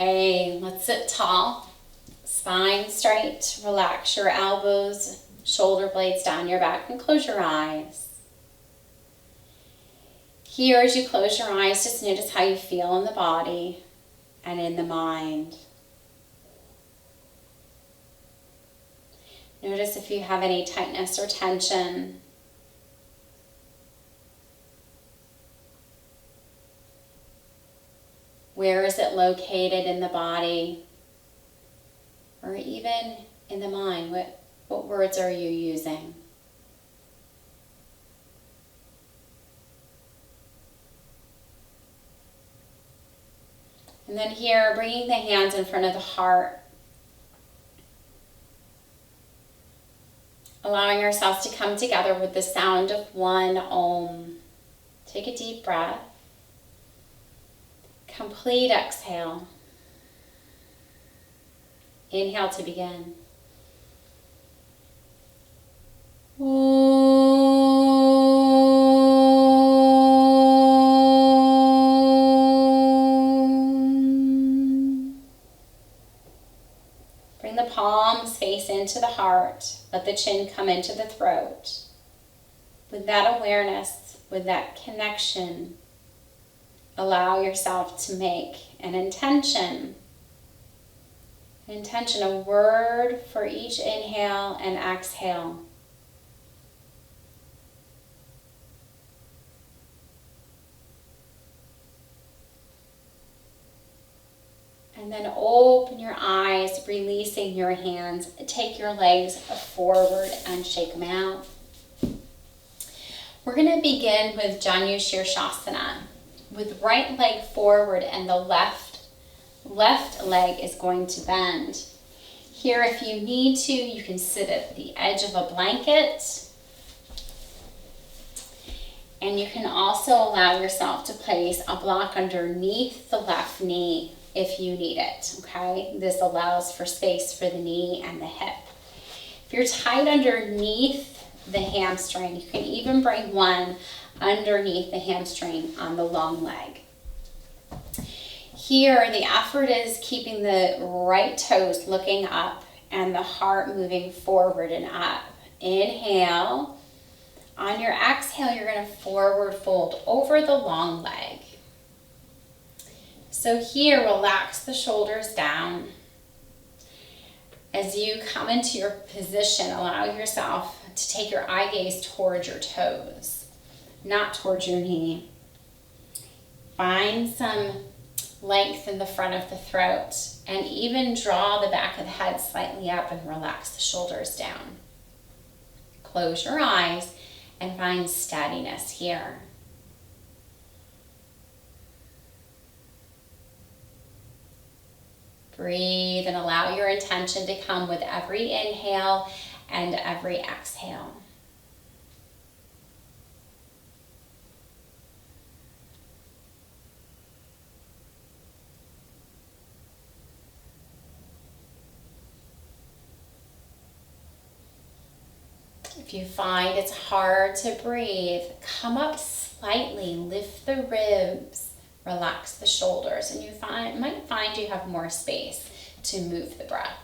Okay, let's sit tall, spine straight, relax your elbows, shoulder blades down your back, and close your eyes. Here, as you close your eyes, just notice how you feel in the body and in the mind. Notice if you have any tightness or tension. Where is it located in the body? Or even in the mind? What words are you using? And then here, bringing the hands in front of the heart. Allowing ourselves to come together with the sound of one Om. Take a deep breath. Complete exhale. Inhale to begin. Bring the palms face into the heart. Let the chin come into the throat. With that awareness, with that connection, allow yourself to make an intention, a word for each inhale and exhale. And then open your eyes, releasing your hands. Take your legs forward and shake them out. We're going to begin with Yushir Shasana. With right leg forward and the left leg is going to bend. Here, if you need to, you can sit at the edge of a blanket. And you can also allow yourself to place a block underneath the left knee if you need it, okay? This allows for space for the knee and the hip. If you're tight underneath the hamstring, you can even bring one underneath the hamstring on the long leg. Here, the effort is keeping the right toes looking up and the heart moving forward and up. Inhale. On your exhale, you're going to forward fold over the long leg. So here, relax the shoulders down. As you come into your position, allow yourself to take your eye gaze towards your toes, not towards your knee. Find some length in the front of the throat and even draw the back of the head slightly up and relax the shoulders down. Close your eyes and find steadiness here. Breathe and allow your intention to come with every inhale and every exhale. If you find it's hard to breathe, come up slightly, lift the ribs. Relax the shoulders, and you might find you have more space to move the breath.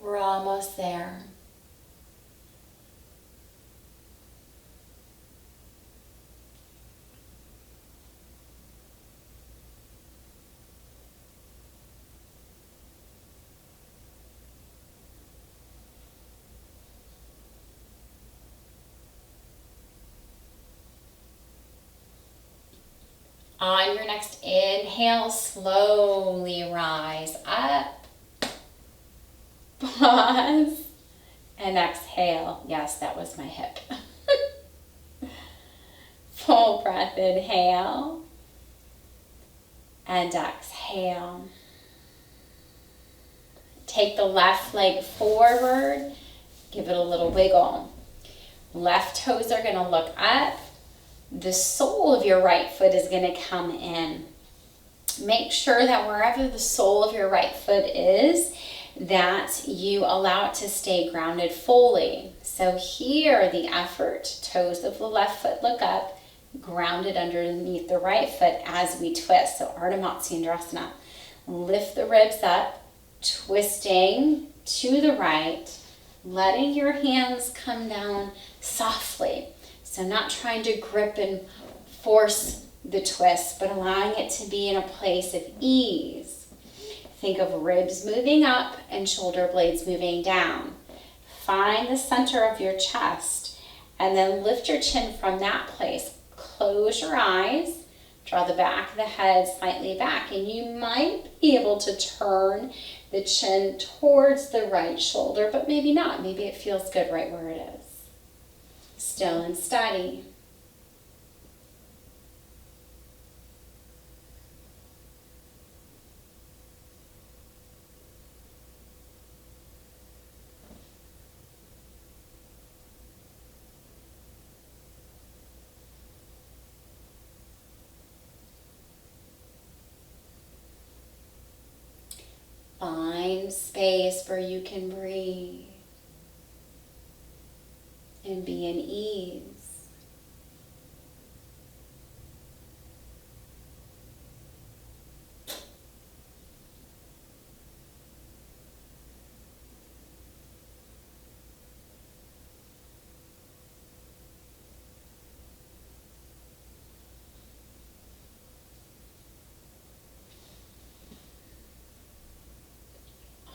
We're almost there. On your next inhale, slowly rise up. Pause. And exhale. Yes, that was my hip. Full breath, inhale. And exhale. Take the left leg forward. Give it a little wiggle. Left toes are going to look up. The sole of your right foot is going to come in. Make sure that wherever the sole of your right foot is, that you allow it to stay grounded fully. So here, the effort, toes of the left foot look up, grounded underneath the right foot as we twist. So Ardha Matsyendrasana. Lift the ribs up, twisting to the right, letting your hands come down softly. So not trying to grip and force the twist, but allowing it to be in a place of ease. Think of ribs moving up and shoulder blades moving down. Find the center of your chest and then lift your chin from that place. Close your eyes, draw the back of the head slightly back, and you might be able to turn the chin towards the right shoulder, but maybe not. Maybe it feels good right where it is. Still and steady. Find space where you can breathe and be in ease.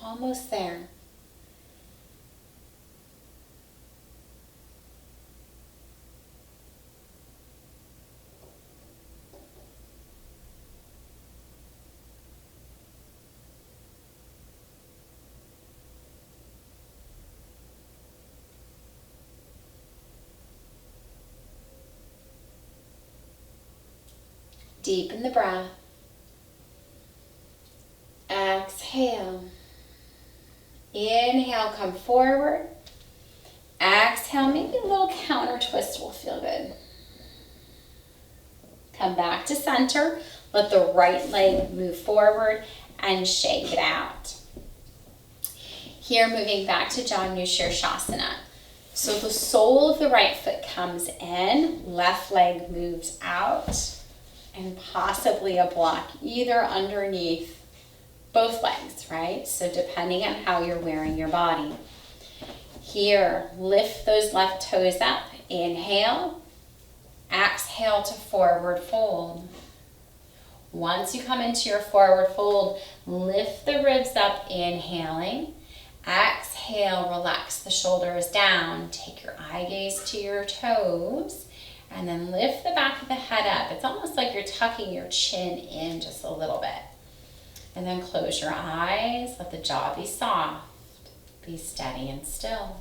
Almost there. Deepen the breath. Exhale. Inhale, come forward. Exhale, maybe a little counter twist will feel good. Come back to center. Let the right leg move forward and shake it out. Here, moving back to Yushir Shasana. So the sole of the right foot comes in, left leg moves out, and possibly a block either underneath both legs, right? So depending on how you're wearing your body. Here, lift those left toes up. Inhale. Exhale to forward fold. Once you come into your forward fold, lift the ribs up, inhaling. Exhale, relax the shoulders down. Take your eye gaze to your toes. And then lift the back of the head up. It's almost like you're tucking your chin in just a little bit. And then close your eyes. Let the jaw be soft. Be steady and still.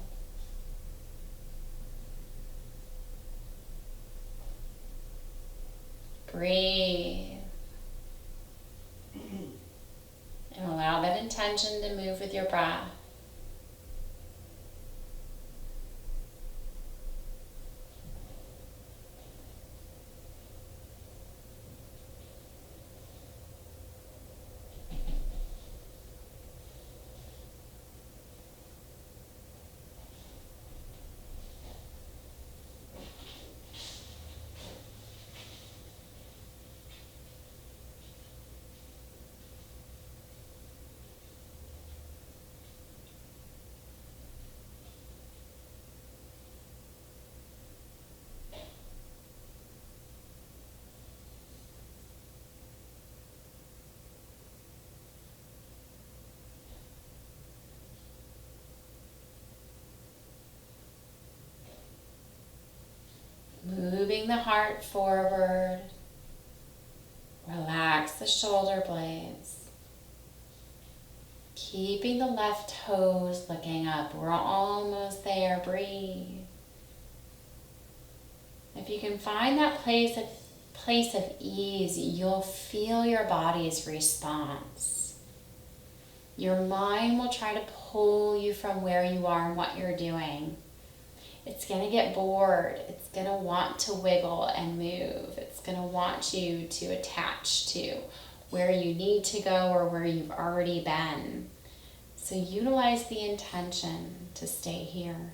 Breathe. And allow that intention to move with your breath. Moving the heart forward. Relax the shoulder blades. Keeping the left toes looking up. We're almost there. Breathe. If you can find that place of ease, you'll feel your body's response. Your mind will try to pull you from where you are and what you're doing. It's going to get bored. It's going to want to wiggle and move. It's going to want you to attach to where you need to go or where you've already been. So utilize the intention to stay here.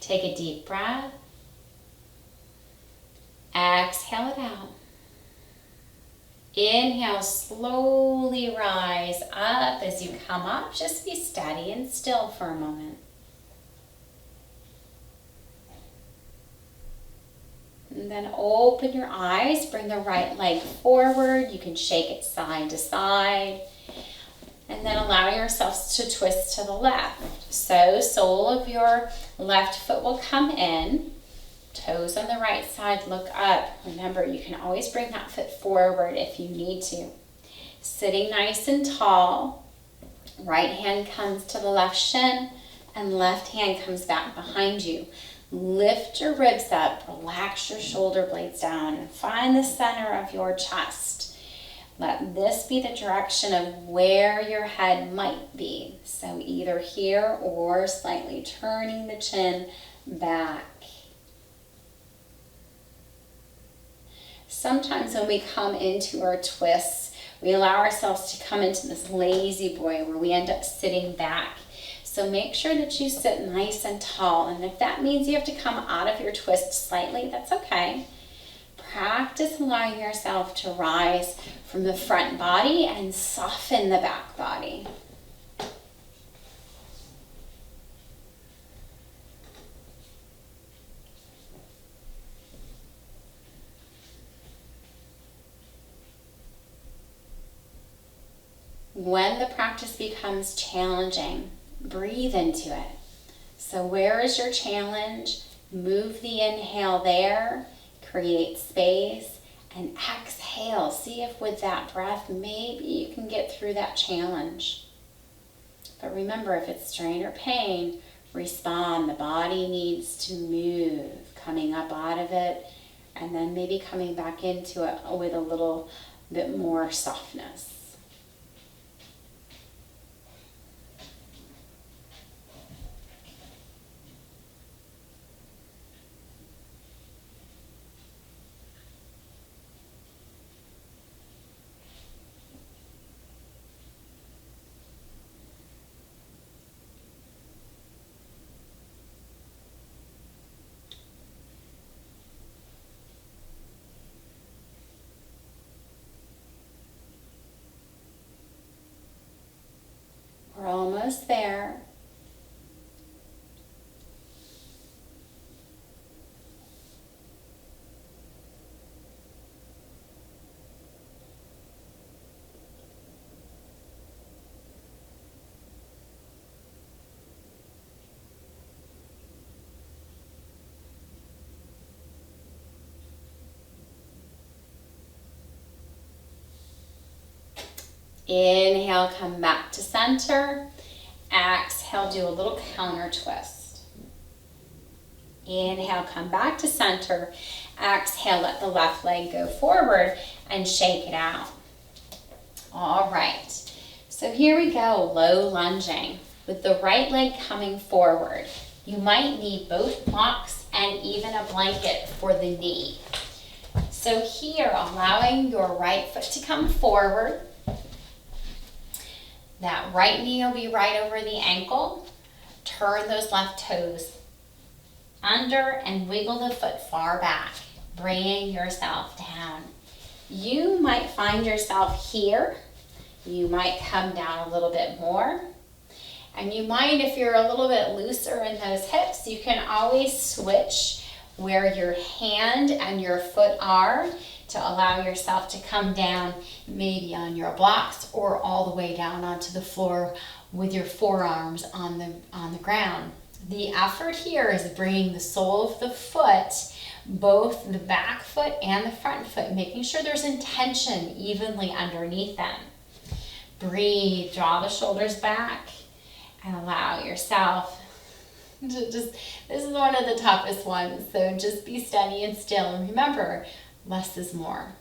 Take a deep breath. Exhale it out. Inhale, slowly rise up. As you come up, just be steady and still for a moment. And then open your eyes, bring the right leg forward. You can shake it side to side. And then allow yourselves to twist to the left. So sole of your left foot will come in. Toes on the right side look up. Remember, you can always bring that foot forward if you need to. Sitting nice and tall. Right hand comes to the left shin and left hand comes back behind you. Lift your ribs up. Relax your shoulder blades down and find the center of your chest. Let this be the direction of where your head might be. So either here or slightly turning the chin back. Sometimes when we come into our twists, we allow ourselves to come into this lazy boy where we end up sitting back. So make sure that you sit nice and tall. And if that means you have to come out of your twist slightly, that's okay. Practice allowing yourself to rise from the front body and soften the back body. When the practice becomes challenging, breathe into it. So where is your challenge? Move the inhale there, create space, and exhale. See if with that breath, maybe you can get through that challenge. But remember, if it's strain or pain, respond. The body needs to move, coming up out of it, and then maybe coming back into it with a little bit more softness. We're almost there. Inhale, come back to center. Exhale, do a little counter twist. Inhale, come back to center. Exhale, let the left leg go forward and shake it out. All right, so here we go, low lunging with the right leg coming forward. You might need both blocks and even a blanket for the knee. So here, allowing your right foot to come forward. That right knee will be right over the ankle. Turn those left toes under and wiggle the foot far back, bringing yourself down. You might find yourself here. You might come down a little bit more. And you might, if you're a little bit looser in those hips, you can always switch where your hand and your foot are. to allow yourself to come down maybe on your blocks or all the way down onto the floor with your forearms on the ground. The effort here is bringing the sole of the foot, both the back foot and the front foot, making sure there's intention evenly underneath them. Breathe, draw the shoulders back, and allow yourself to this is one of the toughest ones, so just be steady and still. And remember, less is more.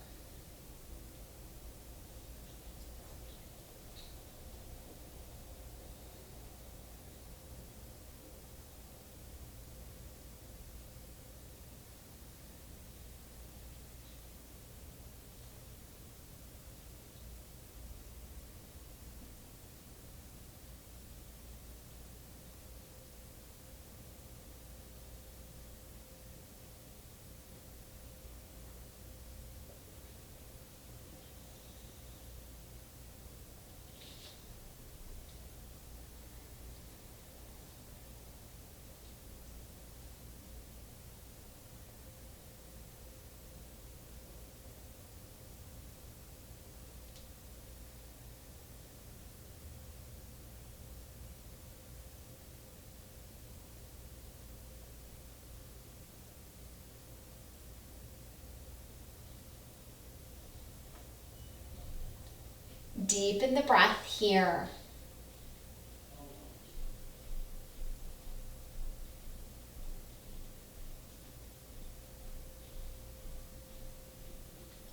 Deepen the breath here.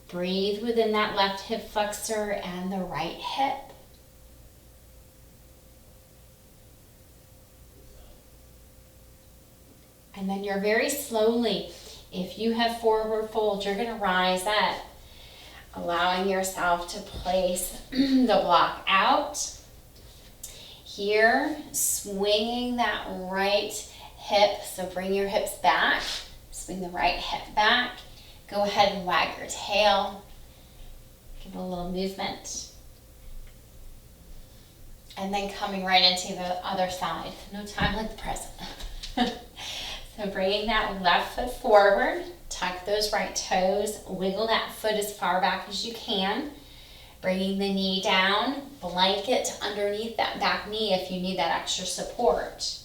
Breathe within that left hip flexor and the right hip. And then you're very slowly, if you have forward fold, you're going to rise up, allowing yourself to place the block out. Here, swinging that right hip, so bring your hips back, swing the right hip back. Go ahead and wag your tail. Give it a little movement. And then coming right into the other side. No time like the present. So bringing that left foot forward, tuck those right toes, wiggle that foot as far back as you can. Bringing the knee down, blanket underneath that back knee if you need that extra support.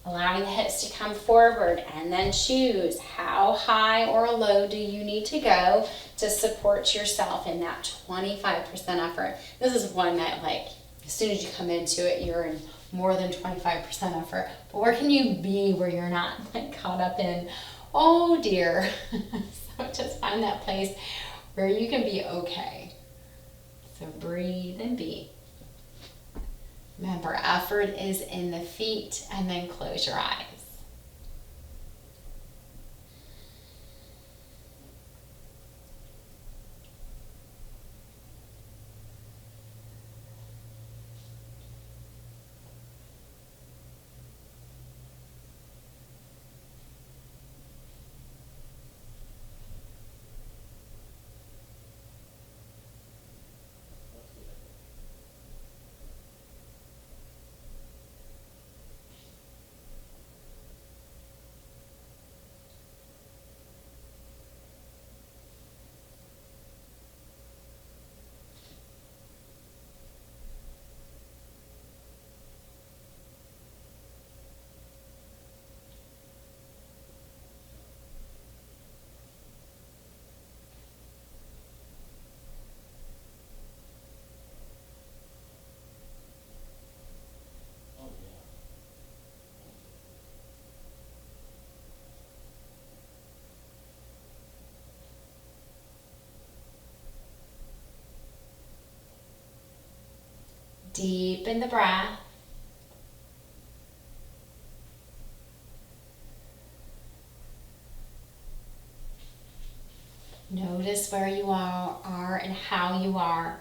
Allowing the hips to come forward, and then choose how high or low do you need to go to support yourself in that 25% effort. This is one that, like, as soon as you come into it, you're in more than 25% effort. But where can you be where you're not like caught up in, oh dear. So just find that place where you can be okay. So breathe and be. Remember, effort is in the feet, and then close your eyes. Deepen the breath. Notice where you are and how you are.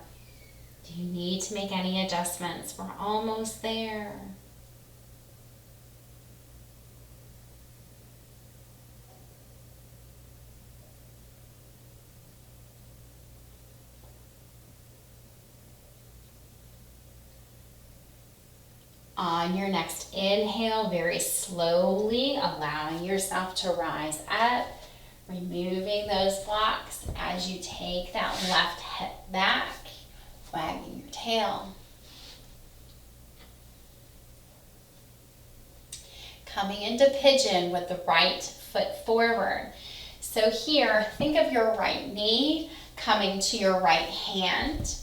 Do you need to make any adjustments? We're almost there. On your next inhale, very slowly allowing yourself to rise up, Removing those blocks as you take that left hip back, wagging your tail. Coming into pigeon with the right foot forward. So here, think of your right knee coming to your right hand.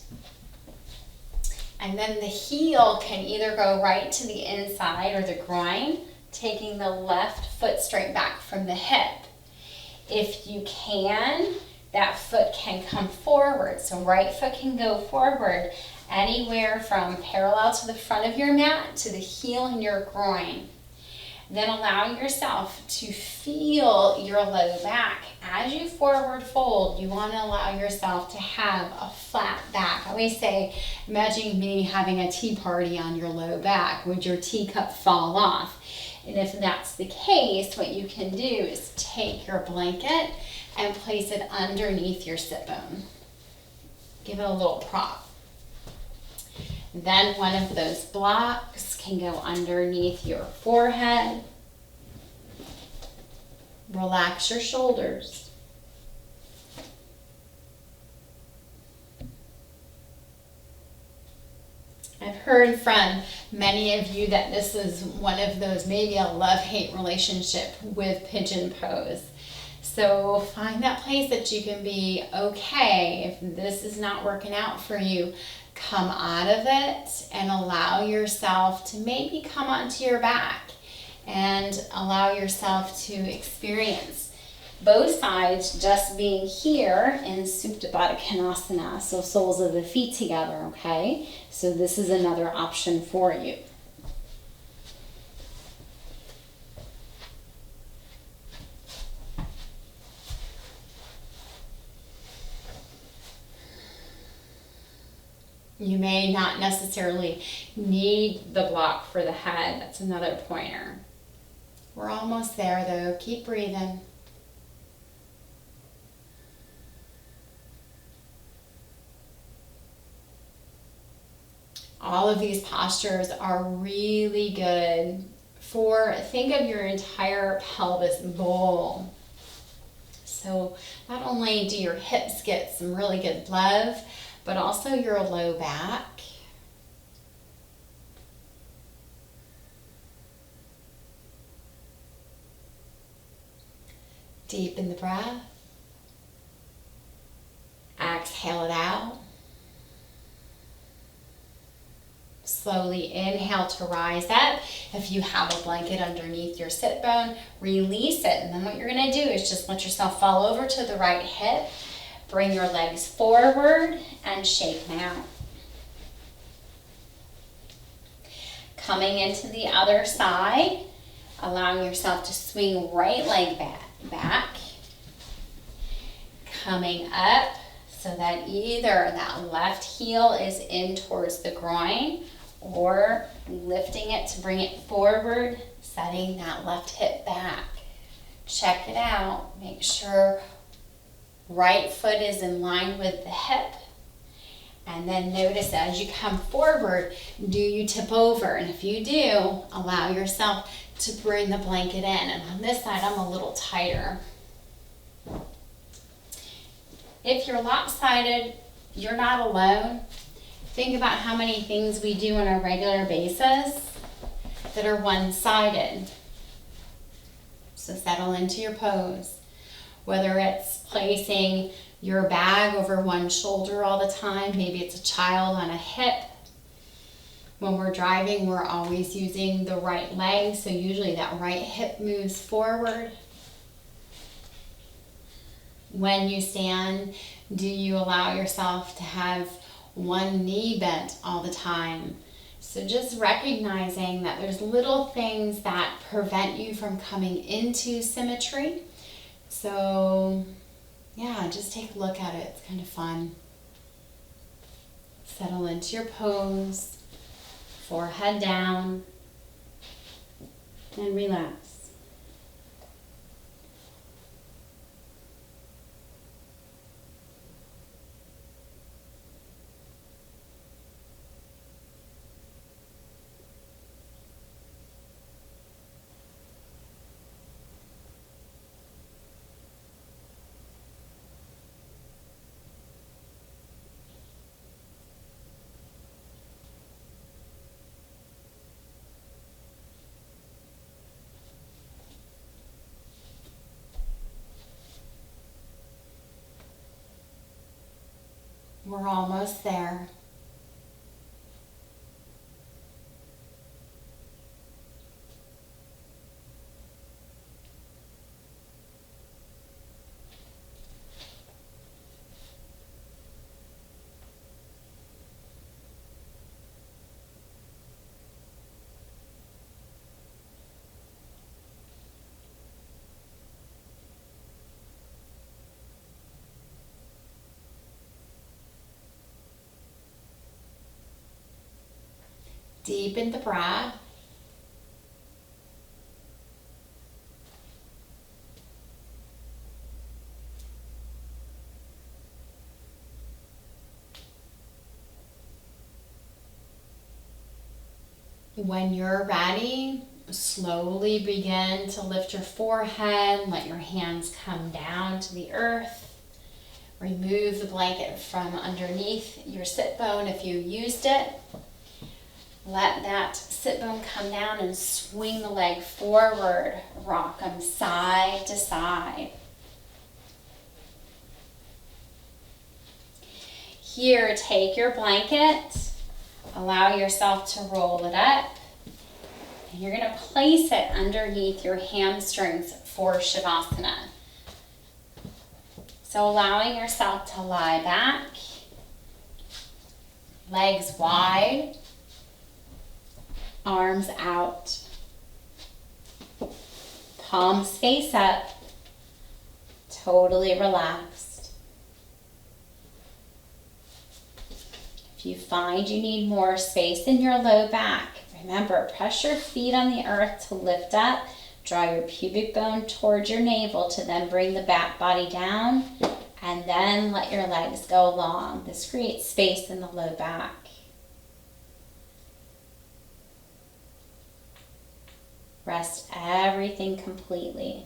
And then the heel can either go right to the inside or the groin, taking the left foot straight back from the hip. If you can, that foot can come forward. So right foot can go forward anywhere from parallel to the front of your mat to the heel in your groin. Then allow yourself to feel your low back. As you forward fold, you want to allow yourself to have a flat back. I always say, imagine me having a tea party on your low back. Would your teacup fall off? And if that's the case, what you can do is take your blanket and place it underneath your sit bone. Give it a little prop. Then one of those blocks can go underneath your forehead. Relax your shoulders. I've heard from many of you that this is one of those, maybe a love-hate relationship with pigeon pose. So find that place that you can be okay. If this is not working out for you, come out of it and allow yourself to maybe come onto your back and allow yourself to experience both sides just being here in Supta Baddha Konasana, so soles of the feet together, okay? So this is another option for you. You may not necessarily need the block for the head. That's another pointer. We're almost there though. Keep breathing. All of these postures are really good for, think of your entire pelvis bowl. So not only do your hips get some really good love, but also your low back. Deepen the breath. Exhale it out. Slowly inhale to rise up. If you have a blanket underneath your sit bone, release it. And then what you're going to do is just let yourself fall over to the right hip. Bring your legs forward and shake out. Coming into the other side, allowing yourself to swing right leg back. Coming up so that either that left heel is in towards the groin or lifting it to bring it forward, setting that left hip back. Check it out. Make sure right foot is in line with the hip. And then notice as you come forward, do you tip over? And if you do, allow yourself to bring the blanket in. And on this side, I'm a little tighter. If you're lopsided, you're not alone. Think about how many things we do on a regular basis that are one-sided. So settle into your pose. Whether it's placing your bag over one shoulder all the time, maybe it's a child on a hip. When we're driving, we're always using the right leg, so usually that right hip moves forward. When you stand, do you allow yourself to have one knee bent all the time? So just recognizing that there's little things that prevent you from coming into symmetry. So yeah, just take a look at it. It's kind of fun. Settle into your pose, forehead down, and relax. We're almost there. Deepen the breath. When you're ready, slowly begin to lift your forehead. Let your hands come down to the earth. Remove the blanket from underneath your sit bone if you used it. Let that sit bone come down and swing the leg forward. Rock them side to side. Here, take your blanket. Allow yourself to roll it up. And you're going to place it underneath your hamstrings for Shavasana. So allowing yourself to lie back. Legs wide. Arms out. Palms face up. Totally relaxed. If you find you need more space in your low back, remember, press your feet on the earth to lift up. Draw your pubic bone towards your navel to then bring the back body down. And then let your legs go long. This creates space in the low back. Rest everything completely.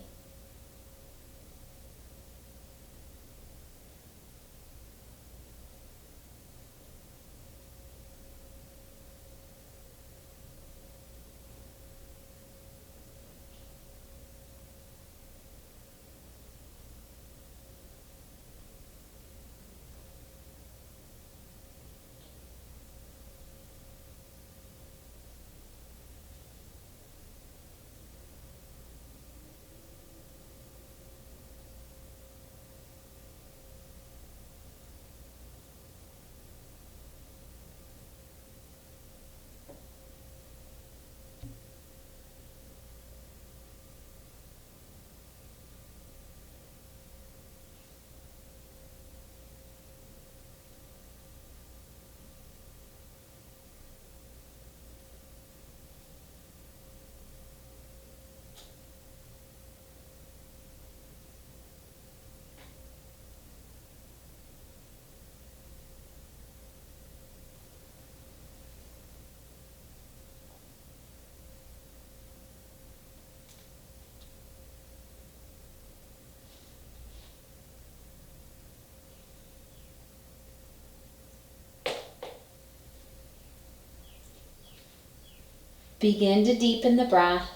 Begin to deepen the breath.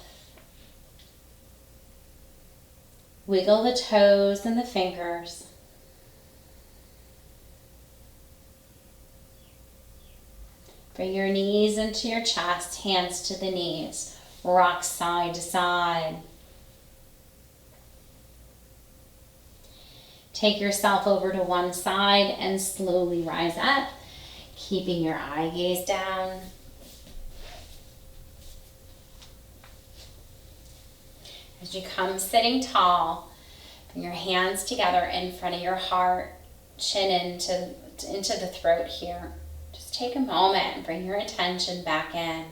Wiggle the toes and the fingers. Bring your knees into your chest, hands to the knees. Rock side to side. Take yourself over to one side and slowly rise up, keeping your eye gaze down. As you come sitting tall, bring your hands together in front of your heart, chin into the throat here. Just take a moment and bring your attention back in.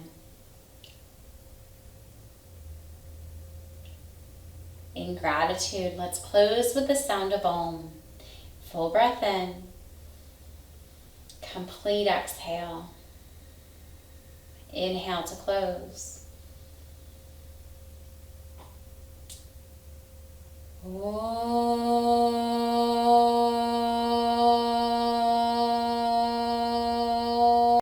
In gratitude, let's close with the sound of Om. Full breath in. Complete exhale. Inhale to close. Om.